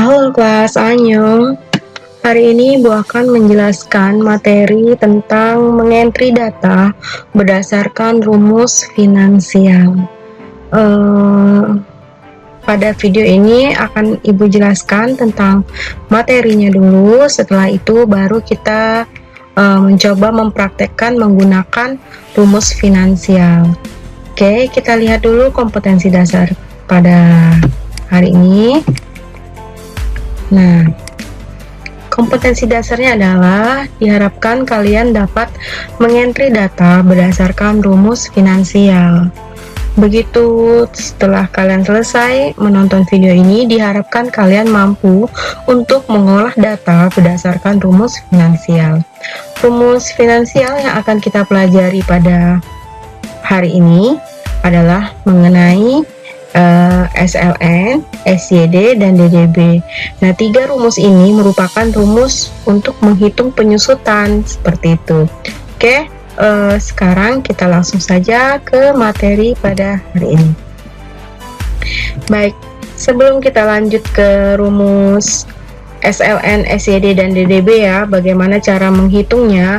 Halo kelas, Annyeong. Hari ini Ibu akan menjelaskan materi tentang mengentri data berdasarkan rumus finansial. Pada video ini akan Ibu jelaskan tentang materinya dulu, setelah itu baru kita mencoba mempraktekkan menggunakan rumus finansial. Oke, kita lihat dulu kompetensi dasar pada hari ini. Nah, kompetensi dasarnya adalah diharapkan kalian dapat mengentri data berdasarkan rumus finansial. Begitu setelah kalian selesai menonton video ini, diharapkan kalian mampu untuk mengolah data berdasarkan rumus finansial. Rumus finansial yang akan kita pelajari pada hari ini adalah mengenai SLN, SYD, dan DDB. Nah, tiga rumus ini merupakan rumus untuk menghitung penyusutan seperti itu. Oke, sekarang kita langsung saja ke materi pada hari ini. Baik, sebelum kita lanjut ke rumus SLN, SYD, dan DDB ya, bagaimana cara menghitungnya,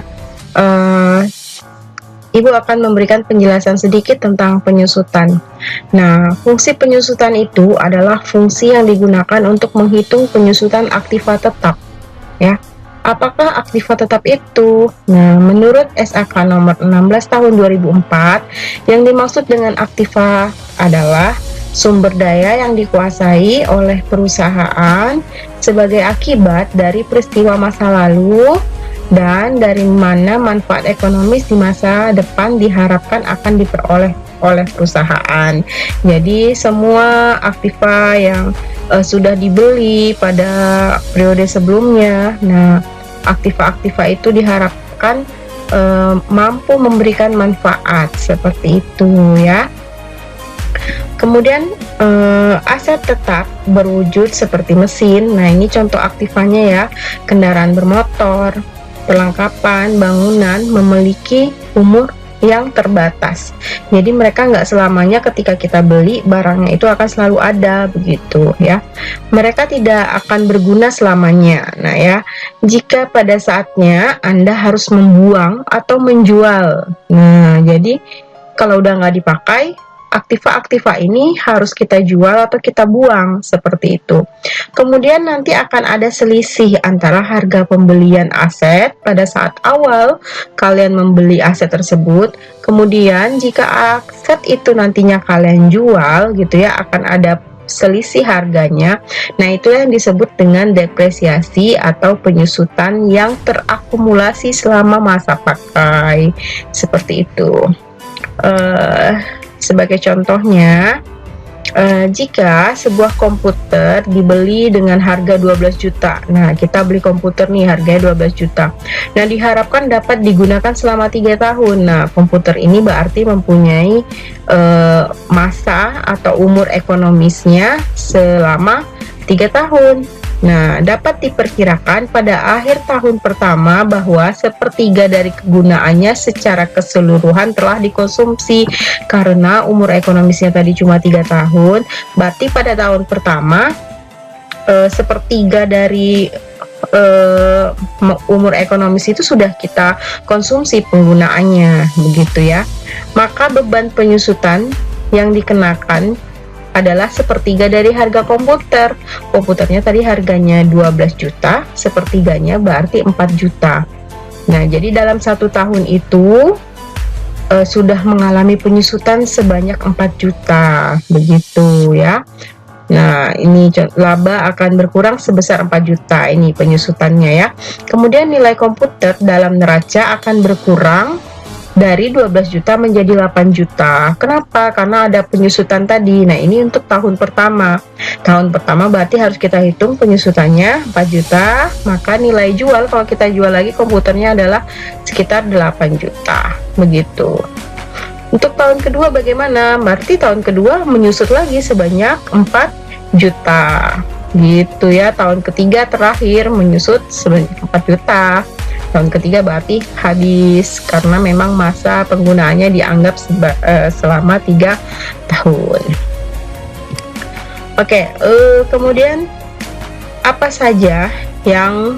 Ibu akan memberikan penjelasan sedikit tentang penyusutan. Nah, fungsi penyusutan itu adalah fungsi yang digunakan untuk menghitung penyusutan aktiva tetap. Ya, apakah aktiva tetap itu? Nah, menurut SAK nomor 16 tahun 2004, yang dimaksud dengan aktiva adalah sumber daya yang dikuasai oleh perusahaan sebagai akibat dari peristiwa masa lalu dan dari mana manfaat ekonomis di masa depan diharapkan akan diperoleh oleh perusahaan. Jadi semua aktiva yang sudah dibeli pada periode sebelumnya, nah aktiva-aktiva itu diharapkan mampu memberikan manfaat seperti itu ya. Kemudian aset tetap berwujud seperti mesin. Nah, ini contoh aktivanya ya, kendaraan bermotor, perlengkapan, bangunan memiliki umur yang terbatas. Jadi mereka nggak selamanya ketika kita beli barangnya itu akan selalu ada begitu ya. Mereka tidak akan berguna selamanya. Nah ya, jika pada saatnya Anda harus membuang atau menjual. Nah jadi kalau udah nggak dipakai, aktiva-aktiva ini harus kita jual atau kita buang seperti itu. Kemudian nanti akan ada selisih antara harga pembelian aset pada saat awal kalian membeli aset tersebut. Kemudian jika aset itu nantinya kalian jual gitu ya, akan ada selisih harganya. Nah, itu yang disebut dengan depresiasi atau penyusutan yang terakumulasi selama masa pakai. Seperti itu. Sebagai contohnya, jika sebuah komputer dibeli dengan harga 12 juta, nah kita beli komputer nih harganya 12 juta, nah diharapkan dapat digunakan selama 3 tahun. Nah komputer ini berarti mempunyai masa atau umur ekonomisnya selama 3 tahun. Nah, dapat diperkirakan pada akhir tahun pertama bahwa sepertiga dari kegunaannya secara keseluruhan telah dikonsumsi. Karena umur ekonomisnya tadi cuma 3 tahun, berarti pada tahun pertama sepertiga dari umur ekonomis itu sudah kita konsumsi penggunaannya, begitu ya. Maka beban penyusutan yang dikenakan adalah sepertiga dari harga komputer. Komputernya tadi harganya 12 juta, sepertiganya berarti 4 juta. Nah, jadi dalam 1 tahun itu sudah mengalami penyusutan sebanyak 4 juta, begitu ya. Nah, ini laba akan berkurang sebesar 4 juta, ini penyusutannya ya. Kemudian nilai komputer dalam neraca akan berkurang dari 12 juta menjadi 8 juta. Kenapa? Karena ada penyusutan tadi. Nah, ini untuk tahun pertama. Tahun pertama berarti harus kita hitung penyusutannya 4 juta, maka nilai jual kalau kita jual lagi komputernya adalah sekitar 8 juta. Begitu. Untuk tahun kedua bagaimana? Berarti tahun kedua menyusut lagi sebanyak 4 juta. Gitu ya. Tahun ketiga terakhir menyusut sebanyak 4 juta. Tahun ketiga berarti habis karena memang masa penggunaannya dianggap selama 3 tahun. Oke, kemudian apa saja yang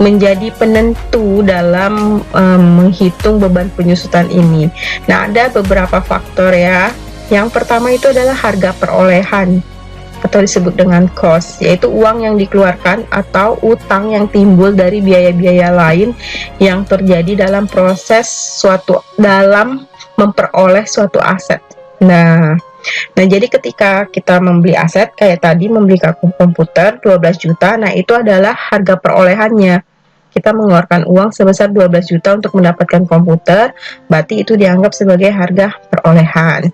menjadi penentu dalam menghitung beban penyusutan ini? Nah, ada beberapa faktor ya. Yang pertama itu adalah harga perolehan atau disebut dengan cost, yaitu uang yang dikeluarkan atau utang yang timbul dari biaya-biaya lain yang terjadi dalam proses dalam memperoleh suatu aset. Nah, jadi ketika kita membeli aset kayak tadi, membeli komputer 12 juta, nah itu adalah harga perolehannya. Kita mengeluarkan uang sebesar 12 juta untuk mendapatkan komputer, berarti itu dianggap sebagai harga perolehan.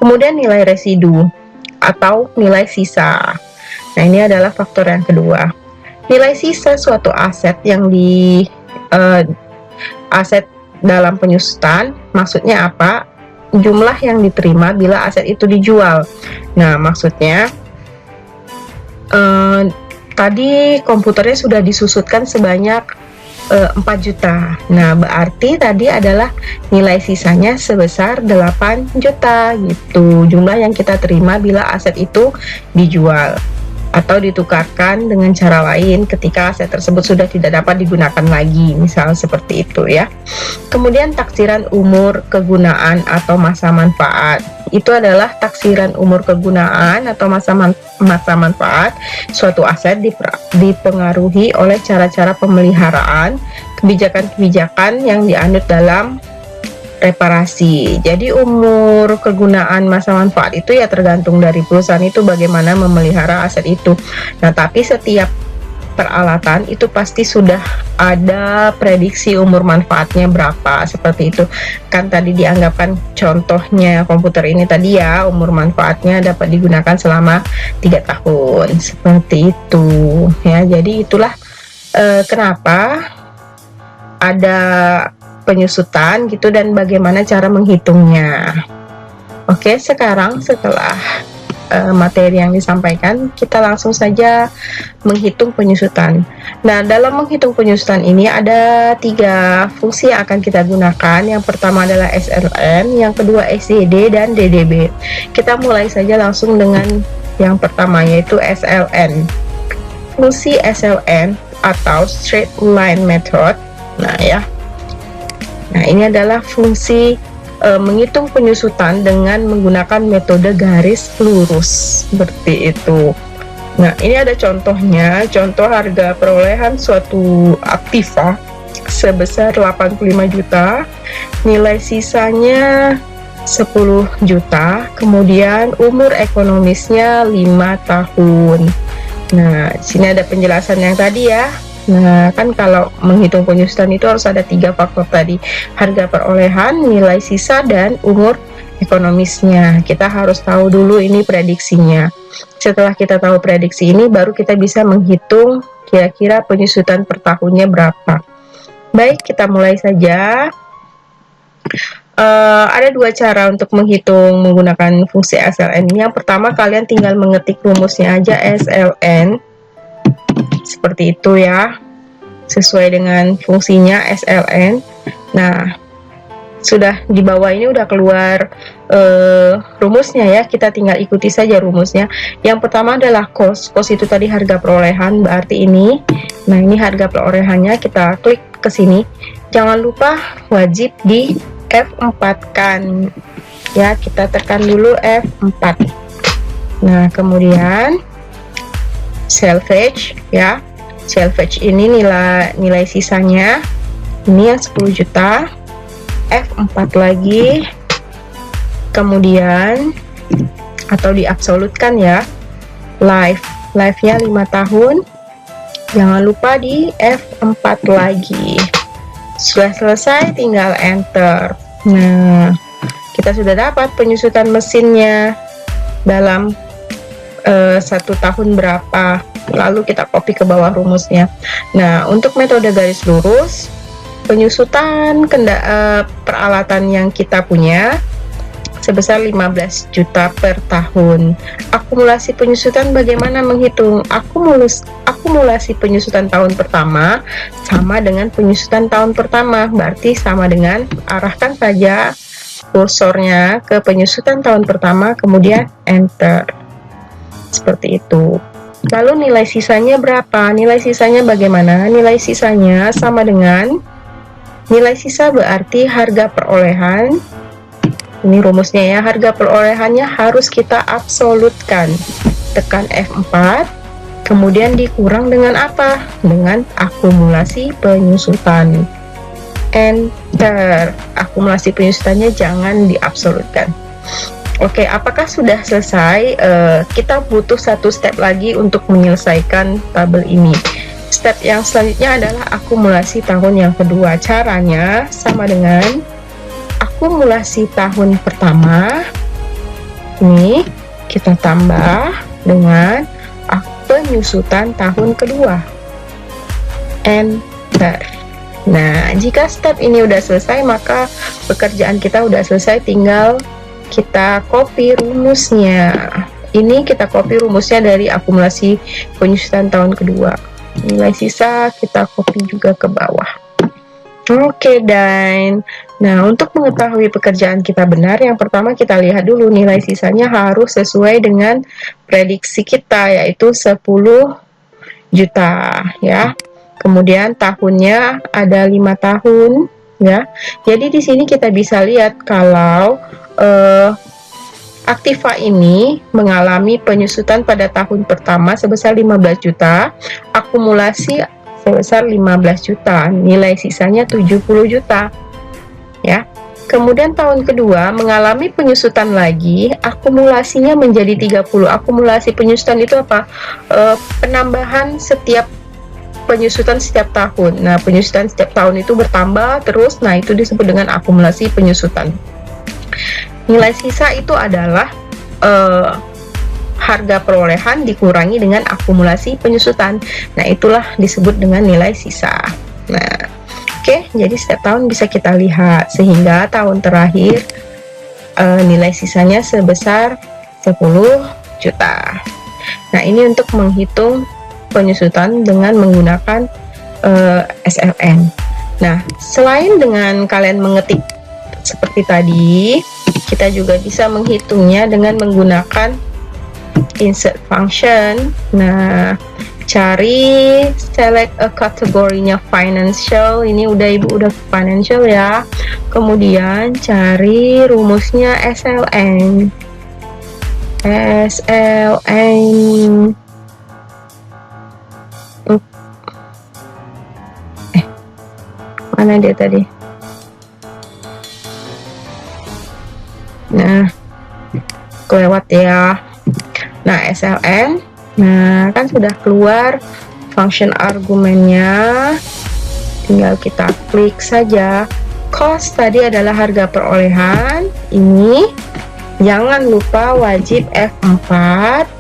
Kemudian nilai residu atau nilai sisa. Nah, ini adalah faktor yang kedua. Nilai sisa suatu aset yang aset dalam penyusutan, maksudnya apa? Jumlah yang diterima bila aset itu dijual. Nah, maksudnya tadi komputernya sudah disusutkan sebanyak 4 juta. Nah, berarti tadi adalah nilai sisanya sebesar 8 juta gitu. Jumlah yang kita terima bila aset itu dijual atau ditukarkan dengan cara lain ketika aset tersebut sudah tidak dapat digunakan lagi, misal seperti itu ya. Kemudian taksiran umur kegunaan atau masa manfaat. Itu adalah taksiran umur kegunaan atau masa manfaat suatu aset dipengaruhi oleh cara-cara pemeliharaan, kebijakan-kebijakan yang dianut dalam reparasi. Jadi umur kegunaan masa manfaat itu ya tergantung dari perusahaan itu bagaimana memelihara aset itu. Nah, tapi setiap peralatan itu pasti sudah ada prediksi umur manfaatnya berapa, seperti itu kan. Tadi dianggapkan contohnya komputer ini tadi ya, umur manfaatnya dapat digunakan selama 3 tahun, seperti itu ya. Jadi itulah kenapa ada penyusutan gitu dan bagaimana cara menghitungnya. Oke, sekarang setelah materi yang disampaikan, kita langsung saja menghitung penyusutan. Nah, dalam menghitung penyusutan ini ada 3 fungsi yang akan kita gunakan. Yang pertama adalah SLN, yang kedua SED dan DDB. Kita mulai saja langsung dengan yang pertama, yaitu SLN. Fungsi SLN atau straight line method. Nah ya. Nah, ini adalah fungsi menghitung penyusutan dengan menggunakan metode garis lurus seperti itu. Nah, ini ada contohnya, contoh harga perolehan suatu aktiva sebesar 85 juta, nilai sisanya 10 juta, kemudian umur ekonomisnya 5 tahun. Nah, di sini ada penjelasan yang tadi ya. Nah, kan kalau menghitung penyusutan itu harus ada 3 faktor tadi: harga perolehan, nilai sisa, dan umur ekonomisnya. Kita harus tahu dulu ini prediksinya. Setelah kita tahu prediksi ini, baru kita bisa menghitung kira-kira penyusutan per tahunnya berapa. Baik, kita mulai saja. Ada 2 cara untuk menghitung menggunakan fungsi SLN. Yang pertama, kalian tinggal mengetik rumusnya aja, SLN. Seperti itu ya, sesuai dengan fungsinya SLN. Nah, sudah di bawah ini udah keluar rumusnya ya, kita tinggal ikuti saja rumusnya. Yang pertama adalah cost. Cost itu tadi harga perolehan, berarti ini. Nah, ini harga perolehannya, kita klik ke sini. Jangan lupa wajib di F4 kan ya, kita tekan dulu F4. Nah, kemudian salvage ya. Salvage ini nilai sisanya ini yang 10 juta. F4 lagi. Kemudian atau diabsolutkan ya. Life-nya 5 tahun. Jangan lupa di F4 lagi. Sudah selesai, tinggal enter. Nah, kita sudah dapat penyusutan mesinnya dalam 1 tahun berapa. Lalu kita copy ke bawah rumusnya. Nah, untuk metode garis lurus, penyusutan peralatan yang kita punya sebesar 15 juta per tahun. Akumulasi penyusutan, bagaimana menghitung? Akumulasi penyusutan tahun pertama sama dengan penyusutan tahun pertama, berarti sama dengan arahkan saja kursornya ke penyusutan tahun pertama, kemudian enter. Seperti itu. Lalu nilai sisanya berapa? Nilai sisanya bagaimana? Nilai sisanya sama dengan nilai sisa berarti harga perolehan. Ini rumusnya ya, harga perolehannya harus kita absolutkan. Tekan F4, kemudian dikurang dengan apa? Dengan akumulasi penyusutan. Enter. Akumulasi penyusutannya jangan diabsolutkan. Oke, apakah sudah selesai? Kita butuh satu step lagi untuk menyelesaikan tabel ini. Step yang selanjutnya adalah akumulasi tahun yang kedua. Caranya sama dengan akumulasi tahun pertama. Ini kita tambah dengan penyusutan tahun kedua. Enter. Nah, jika step ini udah selesai, maka pekerjaan kita udah selesai, tinggal kita copy rumusnya. Ini kita copy rumusnya dari akumulasi penyusutan tahun kedua. Nilai sisa kita copy juga ke bawah. Oke, dan nah, untuk mengetahui pekerjaan kita benar, yang pertama kita lihat dulu nilai sisanya harus sesuai dengan prediksi kita, yaitu 10 juta ya. Kemudian tahunnya ada 5 tahun ya. Jadi di sini kita bisa lihat kalau Aktiva ini mengalami penyusutan pada tahun pertama sebesar 15 juta, akumulasi sebesar 15 juta, nilai sisanya 70 juta ya. Kemudian tahun kedua mengalami penyusutan lagi, akumulasinya menjadi 30. Akumulasi penyusutan itu apa? Penambahan setiap penyusutan setiap tahun. Nah, penyusutan setiap tahun itu bertambah terus, nah itu disebut dengan akumulasi penyusutan. Nilai sisa itu adalah harga perolehan dikurangi dengan akumulasi penyusutan. Nah, itulah disebut dengan nilai sisa. Nah, oke, jadi setiap tahun bisa kita lihat, sehingga tahun terakhir nilai sisanya sebesar 10 juta. Nah, ini untuk menghitung penyusutan dengan menggunakan SLN. Nah, selain dengan kalian mengetik seperti tadi, kita juga bisa menghitungnya dengan menggunakan insert function. Nah, cari select a kategorinya financial, ini udah financial ya. Kemudian cari rumusnya SLN. Mana dia tadi? Nah, kelewat ya. Nah, SLN, nah kan sudah keluar function argumennya, tinggal kita klik saja. Cost tadi adalah harga perolehan, ini jangan lupa wajib F4.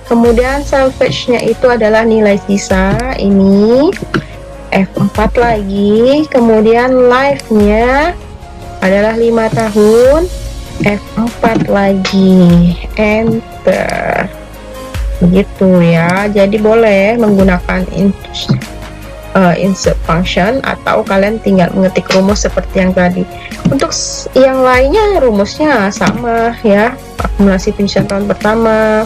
Kemudian salvage-nya itu adalah nilai sisa, ini F4 lagi. Kemudian life-nya adalah 5 tahun, F4 lagi, enter. Begitu ya. Jadi boleh menggunakan insert function atau kalian tinggal mengetik rumus seperti yang tadi. Untuk yang lainnya rumusnya sama ya. Akumulasi penyusutan tahun pertama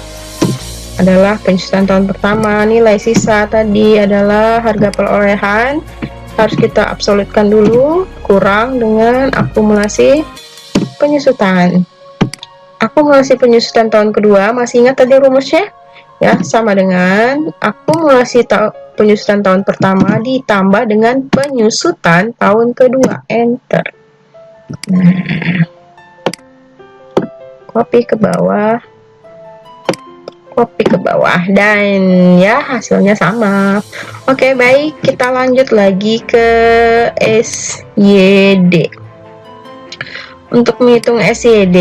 adalah penyusutan tahun pertama, nilai sisa tadi adalah harga perolehan, harus kita absolutkan dulu, kurang dengan akumulasi penyusutan. Akumulasi penyusutan tahun kedua, masih ingat tadi rumusnya? Ya, sama dengan akumulasi penyusutan tahun pertama ditambah dengan penyusutan tahun kedua. Enter. Nah, copy ke bawah, dan ya hasilnya sama. Oke, baik, kita lanjut lagi ke SYD. Untuk menghitung SYD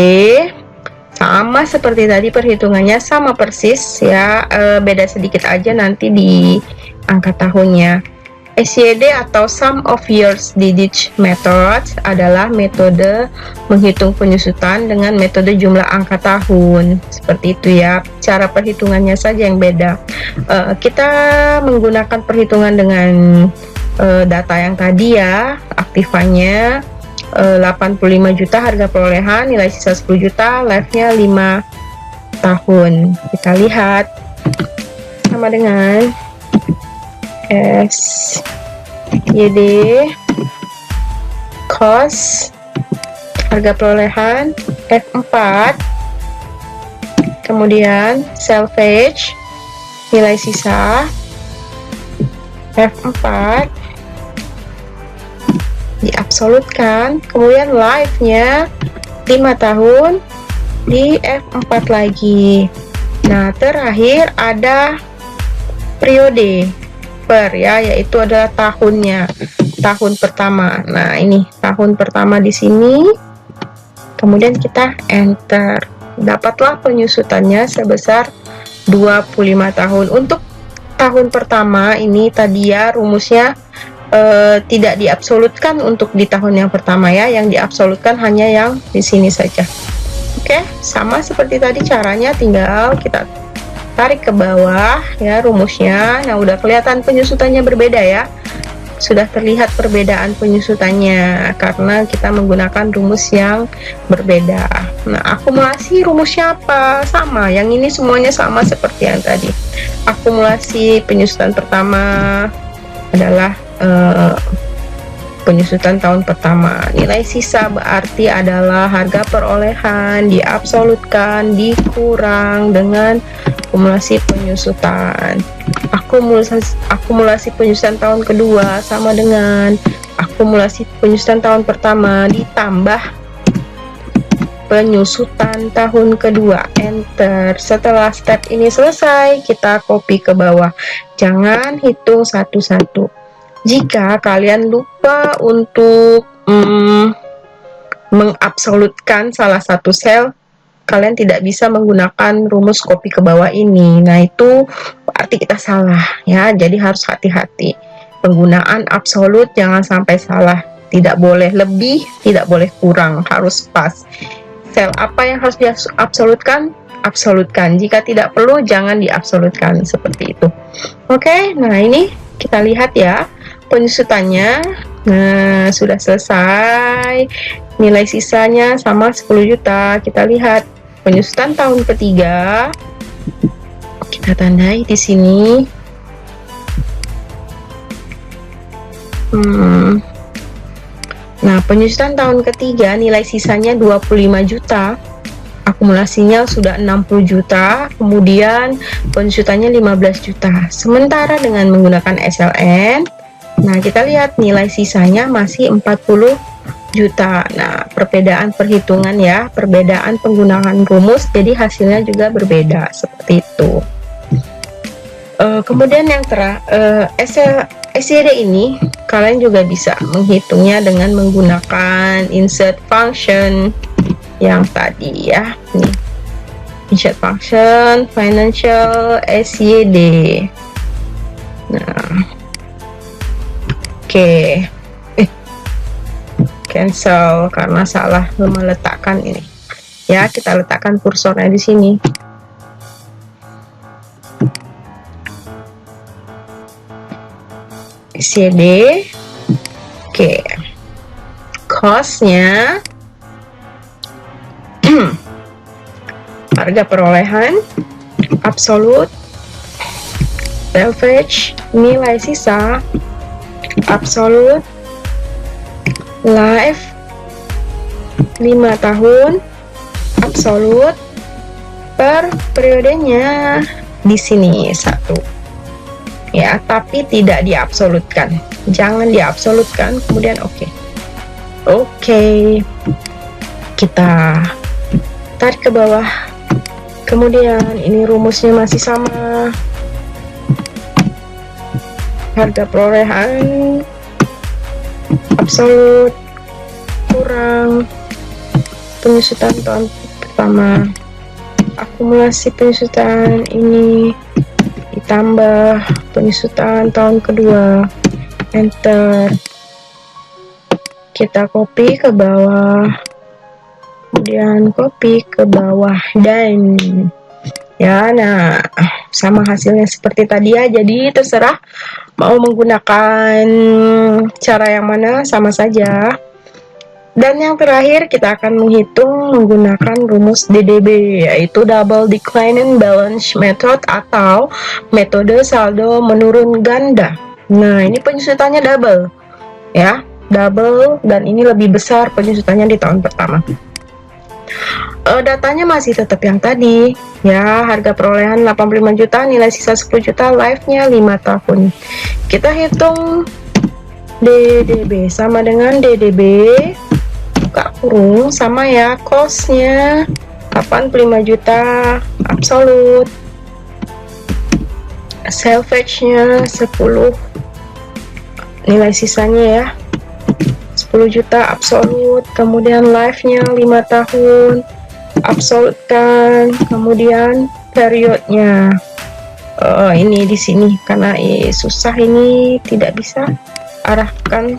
sama seperti tadi, perhitungannya sama persis ya, beda sedikit aja nanti di angka tahunnya. SYD atau Sum of Years Digit Method adalah metode menghitung penyusutan dengan metode jumlah angka tahun. Seperti itu ya, cara perhitungannya saja yang beda. Kita menggunakan perhitungan dengan data yang tadi ya, aktifannya 85 juta harga perolehan, nilai sisa 10 juta, life-nya 5 tahun. Kita lihat sama dengan S YD cos harga perolehan F4, kemudian salvage nilai sisa F4 diabsolutkan, kemudian life-nya 5 tahun di F4 lagi. Nah, terakhir ada periode per ya, yaitu adalah tahunnya, tahun pertama. Nah, ini tahun pertama di sini. Kemudian kita enter. Dapatlah penyusutannya sebesar 25 tahun. Untuk tahun pertama ini tadi ya rumusnya tidak diabsolutkan untuk di tahun yang pertama ya, yang diabsolutkan hanya yang di sini saja. Oke, sama seperti tadi caranya, tinggal kita tarik ke bawah ya rumusnya. Nah, udah kelihatan penyusutannya berbeda ya, sudah terlihat perbedaan penyusutannya karena kita menggunakan rumus yang berbeda. Nah, akumulasi rumusnya apa? Sama, yang ini semuanya sama seperti yang tadi. Akumulasi penyusutan pertama adalah penyusutan tahun pertama. Nilai sisa berarti adalah harga perolehan diabsolutkan dikurang dengan akumulasi penyusutan. Akumulasi penyusutan tahun kedua sama dengan akumulasi penyusutan tahun pertama ditambah penyusutan tahun kedua. Enter. Setelah step ini selesai, kita copy ke bawah. Jangan hitung satu-satu. Jika kalian lupa untuk mengabsolutkan salah satu sel, kalian tidak bisa menggunakan rumus copy ke bawah ini. Nah, itu berarti kita salah ya. Jadi harus hati-hati. Penggunaan absolut jangan sampai salah. Tidak boleh lebih, tidak boleh kurang, harus pas. Sel apa yang harus diabsolutkan? Absolutkan. Jika tidak perlu, jangan diabsolutkan. Seperti itu. Oke, nah ini kita lihat ya penyusutannya. Nah, sudah selesai. Nilai sisanya sama 10 juta. Kita lihat penyusutan tahun ketiga. Kita tandai di sini. Nah, penyusutan tahun ketiga nilai sisanya 25 juta. Akumulasinya sudah 60 juta, kemudian penyusutannya 15 juta. Sementara dengan menggunakan SLN, nah kita lihat nilai sisanya masih 40 juta. Nah, perbedaan perhitungan ya, perbedaan penggunaan rumus, jadi hasilnya juga berbeda, seperti itu. Kemudian yang SYD ini, kalian juga bisa menghitungnya dengan menggunakan insert function yang tadi ya, nih insert function financial SYD. Nah, oke. Cancel karena salah meletakkan ini ya, kita letakkan kursornya di sini. SYD. Oke, costnya harga perolehan absolut, salvage nilai sisa absolut, life 5 tahun absolut, per periodenya di sini 1 ya, tapi tidak diabsolutkan, jangan diabsolutkan. Kemudian oke, kita tarik ke bawah. Kemudian ini rumusnya masih sama, harga perolehan absolut kurang penyusutan tahun pertama, akumulasi penyusutan ini ditambah penyusutan tahun kedua. Enter. Kita copy ke bawah, kemudian copy ke bawah, dan ya, nah sama hasilnya seperti tadi ya. Jadi terserah mau menggunakan cara yang mana, sama saja. Dan yang terakhir kita akan menghitung menggunakan rumus DDB, yaitu Double Declining Balance Method atau metode saldo menurun ganda. Nah, ini penyusutannya double, ya, double, dan ini lebih besar penyusutannya di tahun pertama. Datanya masih tetap yang tadi, ya, harga perolehan 85 juta, nilai sisa 10 juta, life-nya 5 tahun. Kita hitung DDB sama dengan DDB buka kurung sama ya, cost-nya 85 juta absolut, salvage-nya 10, nilai sisanya ya 10 juta absolut, kemudian life-nya 5 tahun absolut kan, kemudian periodnya ini di sini karena susah, ini tidak bisa arahkan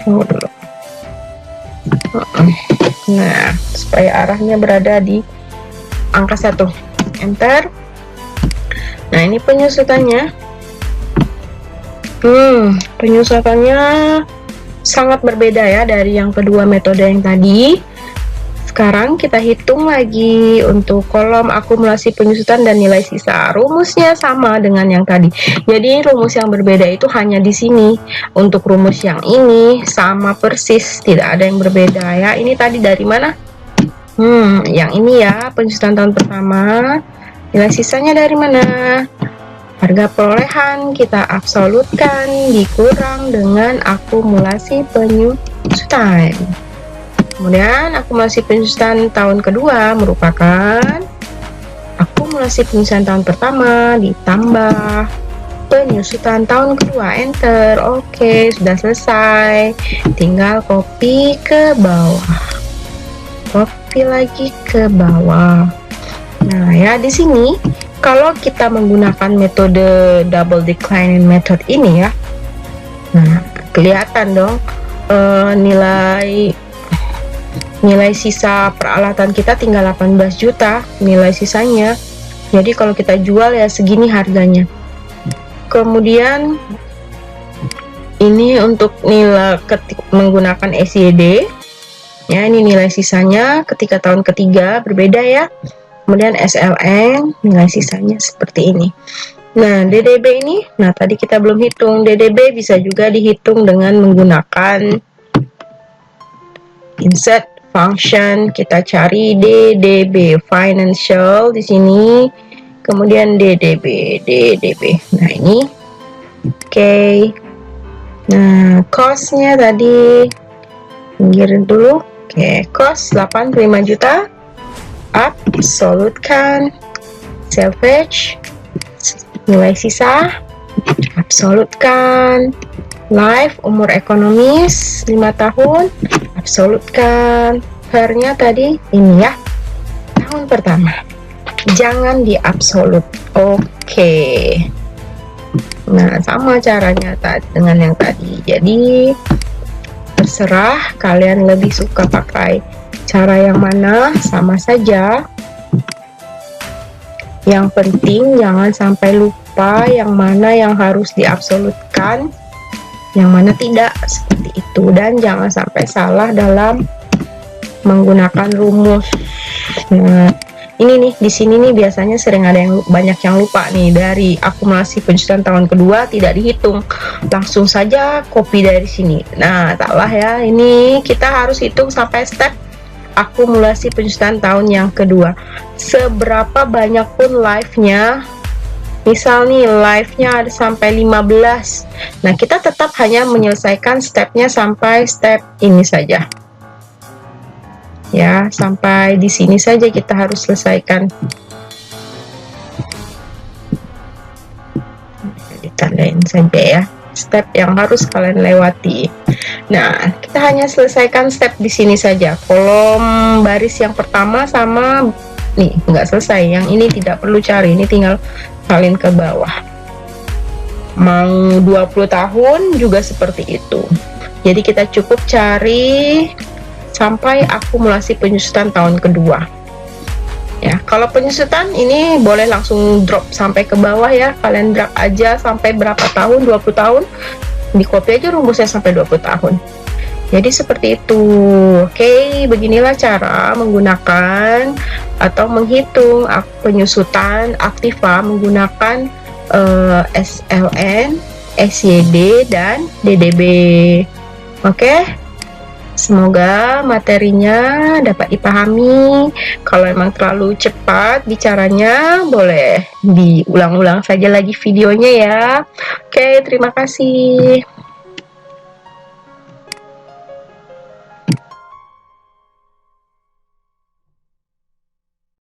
dulu. Nah, supaya arahnya berada di angka 1, enter. Nah, ini penyusutannya. Penyusutannya sangat berbeda ya dari yang kedua metode yang tadi. Sekarang kita hitung lagi untuk kolom akumulasi penyusutan dan nilai sisa. Rumusnya sama dengan yang tadi. Jadi rumus yang berbeda itu hanya di sini. Untuk rumus yang ini sama persis, tidak ada yang berbeda ya. Ini tadi dari mana? Yang ini ya, penyusutan tahun pertama. Nilai sisanya dari mana? Harga perolehan kita absolutkan dikurang dengan akumulasi penyusutan. Kemudian akumulasi penyusutan tahun kedua merupakan akumulasi penyusutan tahun pertama ditambah penyusutan tahun kedua, enter. Oke, sudah selesai. Tinggal copy ke bawah. Copy lagi ke bawah. Nah, ya di sini kalau kita menggunakan metode double declining method ini ya. Nah, kelihatan dong nilai sisa peralatan kita tinggal 18 juta nilai sisanya. Jadi kalau kita jual ya segini harganya. Kemudian ini untuk nilai menggunakan SYD ya, ini nilai sisanya ketika tahun ketiga berbeda ya. Kemudian SLN nilai sisanya seperti ini. Nah, DDB ini, nah tadi kita belum hitung. DDB bisa juga dihitung dengan menggunakan insert function. Kita cari DDB financial di sini, kemudian DDB. Nah, ini oke. Nah, cost-nya tadi pinggirin dulu. Oke, cost 85 juta absolutkan, salvage nilai sisa absolutkan, life umur ekonomis 5 tahun absolutkan, per-nya tadi ini ya, tahun pertama jangan diabsolut. Oke. Nah, sama caranya dengan yang tadi. Jadi terserah kalian lebih suka pakai cara yang mana, sama saja. Yang penting jangan sampai lupa yang mana yang harus diabsolutkan, yang mana tidak, seperti itu. Dan jangan sampai salah dalam menggunakan rumus. Nah, ini nih di sini nih biasanya sering ada yang banyak yang lupa nih, dari akumulasi penyusutan tahun kedua tidak dihitung, langsung saja copy dari sini. Nah, salah ya. Ini kita harus hitung sampai step akumulasi penyusutan tahun yang kedua. Seberapa banyak pun live-nya, misal nih live-nya ada sampai 15, nah kita tetap hanya menyelesaikan stepnya sampai step ini saja ya, sampai di sini saja kita harus selesaikan. Ditandain saja ya step yang harus kalian lewati. Nah, kita hanya selesaikan step di sini saja. Kolom baris yang pertama sama nih nggak selesai, yang ini tidak perlu cari, ini tinggal salin ke bawah. Mau 20 tahun juga seperti itu. Jadi kita cukup cari sampai akumulasi penyusutan tahun kedua. Ya, kalau penyusutan ini boleh langsung drop sampai ke bawah ya. Kalian drag aja sampai berapa tahun, 20 tahun. di copy aja rumusnya sampai 20 tahun. Jadi seperti itu. Oke, beginilah cara menggunakan atau menghitung penyusutan aktiva menggunakan SLN, SYD, dan DDB. Oke, semoga materinya dapat dipahami. Kalau emang terlalu cepat bicaranya, boleh diulang-ulang saja lagi videonya ya. Oke, terima kasih.